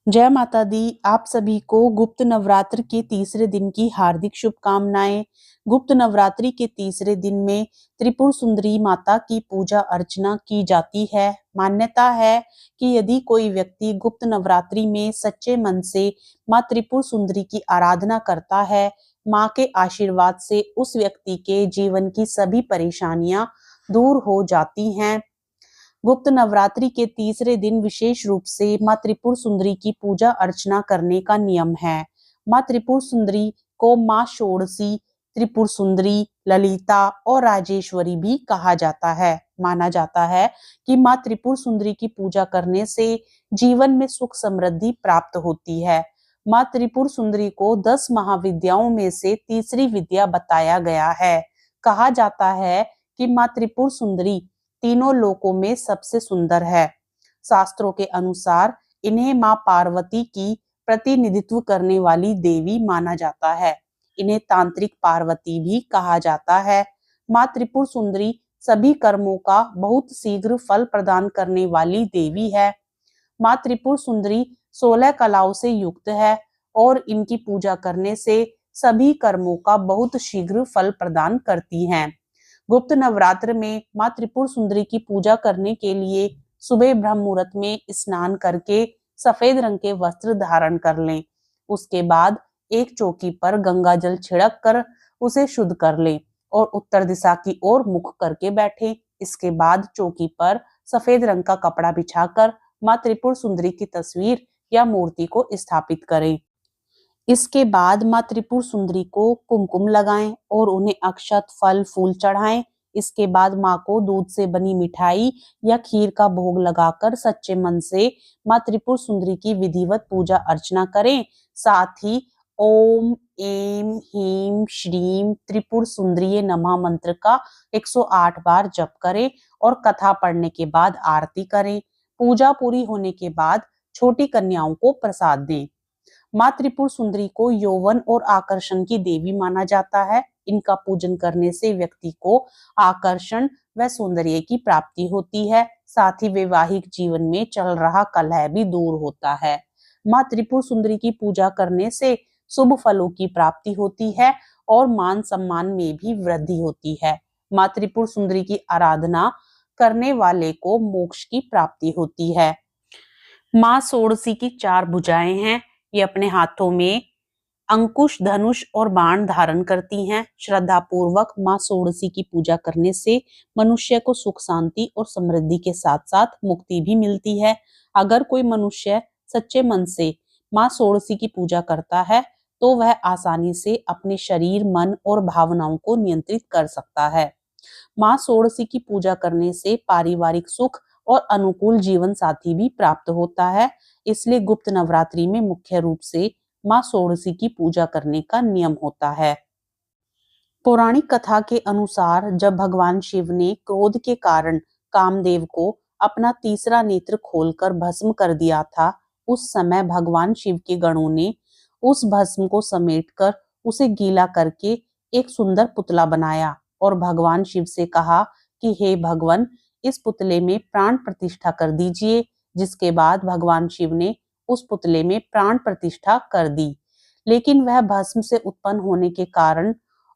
जय माता दी। आप सभी को गुप्त नवरात्र के तीसरे दिन की हार्दिक शुभकामनाएं। गुप्त नवरात्रि के तीसरे दिन में त्रिपुर सुंदरी माता की पूजा अर्चना की जाती है। मान्यता है कि यदि कोई व्यक्ति गुप्त नवरात्रि में सच्चे मन से मां त्रिपुर सुंदरी की आराधना करता है, मां के आशीर्वाद से उस व्यक्ति के जीवन की सभी परेशानियां दूर हो जाती हैं। गुप्त नवरात्रि के तीसरे दिन विशेष रूप से मां त्रिपुर सुंदरी की पूजा अर्चना करने का नियम है। मां त्रिपुर सुंदरी को मां षोडशी, त्रिपुर सुंदरी, ललिता और राजेश्वरी भी कहा जाता है। माना जाता है कि मां त्रिपुर सुंदरी की पूजा करने से जीवन में सुख समृद्धि प्राप्त होती है। मां त्रिपुर सुंदरी को 10 महाविद्याओं में से तीसरी विद्या बताया गया है। कहा जाता है कि मां त्रिपुर सुंदरी तीनों लोकों में सबसे सुंदर है। शास्त्रों के अनुसार इन्हें मां पार्वती की प्रतिनिधित्व करने वाली देवी माना जाता है। इन्हें तांत्रिक पार्वती भी कहा जाता है। मां त्रिपुर सुंदरी सभी कर्मों का बहुत शीघ्र फल प्रदान करने वाली देवी है। मां त्रिपुर सुंदरी 16 कलाओं से युक्त है और इनकी पूजा करने से सभी कर्मों का बहुत शीघ्र फल प्रदान करती हैं। गुप्त नवरात्र में मां त्रिपुर सुंदरी की पूजा करने के लिए सुबह ब्रह्म मुहूर्त में स्नान करके सफेद रंग के वस्त्र धारण कर लें। उसके बाद एक चौकी पर गंगा जल छिड़क कर उसे शुद्ध कर लें और उत्तर दिशा की ओर मुख करके बैठें। इसके बाद चौकी पर सफेद रंग का कपड़ा बिछाकर मां त्रिपुर सुंदरी की तस्वीर या मूर्ति को स्थापित करें। इसके बाद मां त्रिपुर सुंदरी को कुमकुम लगाएं और उन्हें अक्षत, फल, फूल चढ़ाएं। इसके बाद मां को दूध से बनी मिठाई या खीर का भोग लगाकर सच्चे मन से मां त्रिपुर सुंदरी की विधिवत पूजा अर्चना करें। साथ ही ओम ऐं ह्रीं श्रीं त्रिपुर सुंदरिये नमः मंत्र का 108 बार जप करें और कथा पढ़ने के बाद आरती करें। पूजा पूरी होने के बाद छोटी कन्याओं को प्रसाद दें। मां त्रिपुर सुंदरी को यौवन और आकर्षण की देवी माना जाता है। इनका पूजन करने से व्यक्ति को आकर्षण व सौंदर्य की प्राप्ति होती है। साथ ही वैवाहिक जीवन में चल रहा कलह भी दूर होता है। मां त्रिपुर सुंदरी की पूजा करने से शुभ फलों की प्राप्ति होती है और मान सम्मान में भी वृद्धि होती है। मां त्रिपुर सुंदरी की आराधना करने वाले को मोक्ष की प्राप्ति होती है। मां षोडशी की 4 भुजाएं हैं। ये अपने हाथों में अंकुश, धनुष और बाण धारण करती हैं। श्रद्धा पूर्वक मां षोडशी की पूजा करने से मनुष्य को सुख, शांति और समृद्धि के साथ साथ मुक्ति भी मिलती है। अगर कोई मनुष्य सच्चे मन से मां षोडशी की पूजा करता है तो वह आसानी से अपने शरीर, मन और भावनाओं को नियंत्रित कर सकता है। मां षोडशी की पूजा करने से पारिवारिक सुख और अनुकूल जीवन साथी भी प्राप्त होता है। इसलिए गुप्त नवरात्रि में मुख्य रूप से मां षोडशी की पूजा करने का नियम होता है। पौराणिक कथा के अनुसार जब भगवान शिव ने क्रोध के कारण कामदेव को अपना तीसरा नेत्र खोलकर भस्म कर दिया था, उस समय भगवान शिव के गणों ने उस भस्म को समेटकर उसे गीला करके एक सुंदर पुतला बनाया और भगवान शिव से कहा कि हे भगवान, इस पुतले में प्राण प्रतिष्ठा कर दीजिए। जिसके बाद भगवान शिव ने उस पुतले में प्राण प्रतिष्ठा कर दी। लेकिन वह भस्म से उत्पन्न होने के कारण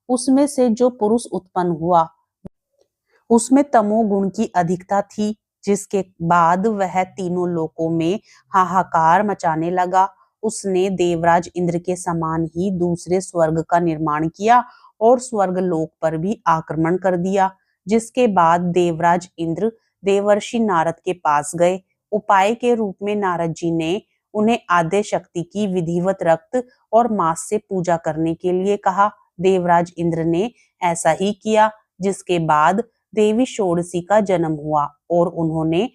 उसमें से जो पुरुष उत्पन्न हुआ उसमें तमोगुण की अधिकता थी, जिसके बाद वह तीनों लोकों में हाहाकार मचाने लगा। उसने देवराज इंद्र के समान ही दूसरे स्वर्ग का निर्माण किया और स्वर्ग लोक पर भी आक्रमण कर दिया। जिसके बाद देवराज इंद्र देवर्षि नारद के पास गए। उपाय के रूप में नारद जी ने उन्हें आद्य शक्ति की विधिवत रक्त और मांस से पूजा करने के लिए कहा। देवराज इंद्र ने ऐसा ही किया, जिसके बाद देवी षोडशी का जन्म हुआ और उन्होंने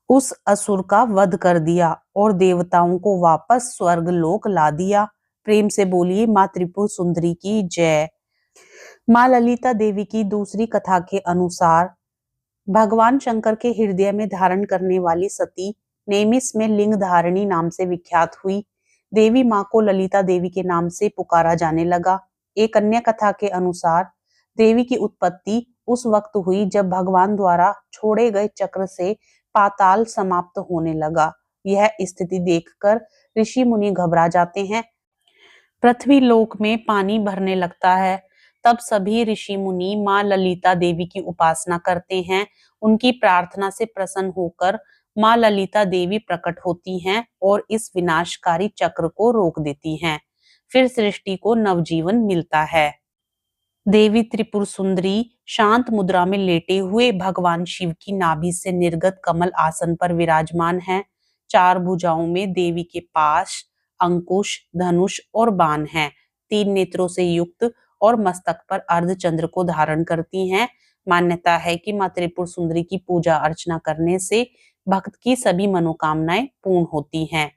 उस असुर का वध कर दिया और देवताओं को वापस स्वर्ग लोक ला दिया। प्रेम से बोलिए मां त्रिपुर सुंदरी की जय। मां ललिता देवी की दूसरी कथा के अनुसार भगवान शंकर के हृदय में धारण करने वाली सती नेमिस में लिंग धारणी नाम से विख्यात हुई। देवी मां को ललिता देवी के नाम से पुकारा जाने लगा। एक अन्य कथा के अनुसार देवी की उत्पत्ति उस वक्त हुई जब भगवान द्वारा छोड़े गए चक्र से पाताल समाप्त होने लगा। यह स्थिति देखकर ऋषि मुनि घबरा जाते हैं। पृथ्वी लोक में पानी भरने लगता है। तब सभी ऋषि मुनि माँ ललिता देवी की उपासना करते हैं। उनकी प्रार्थना से प्रसन्न होकर माँ ललिता देवी प्रकट होती हैं और इस विनाशकारी चक्र को रोक देती हैं। फिर सृष्टि को नवजीवन मिलता है। देवी त्रिपुर सुंदरी शांत मुद्रा में लेटे हुए भगवान शिव की नाभि से निर्गत कमल आसन पर विराजमान है। चार भुजाओं में देवी के पास अंकुश, धनुष और बाण हैं। तीन नेत्रों से युक्त और मस्तक पर अर्धचंद्र को धारण करती हैं। मान्यता है कि मां त्रिपुर सुंदरी की पूजा अर्चना करने से भक्त की सभी मनोकामनाएं पूर्ण होती हैं।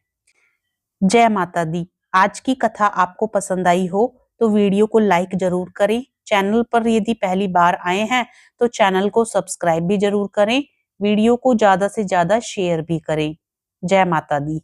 जय माता दी। आज की कथा आपको पसंद आई हो तो वीडियो को लाइक जरूर करें। चैनल पर यदि पहली बार आए हैं तो चैनल को सब्सक्राइब भी जरूर करें। वीडियो को ज्यादा से ज्यादा शेयर भी करें। जय माता दी।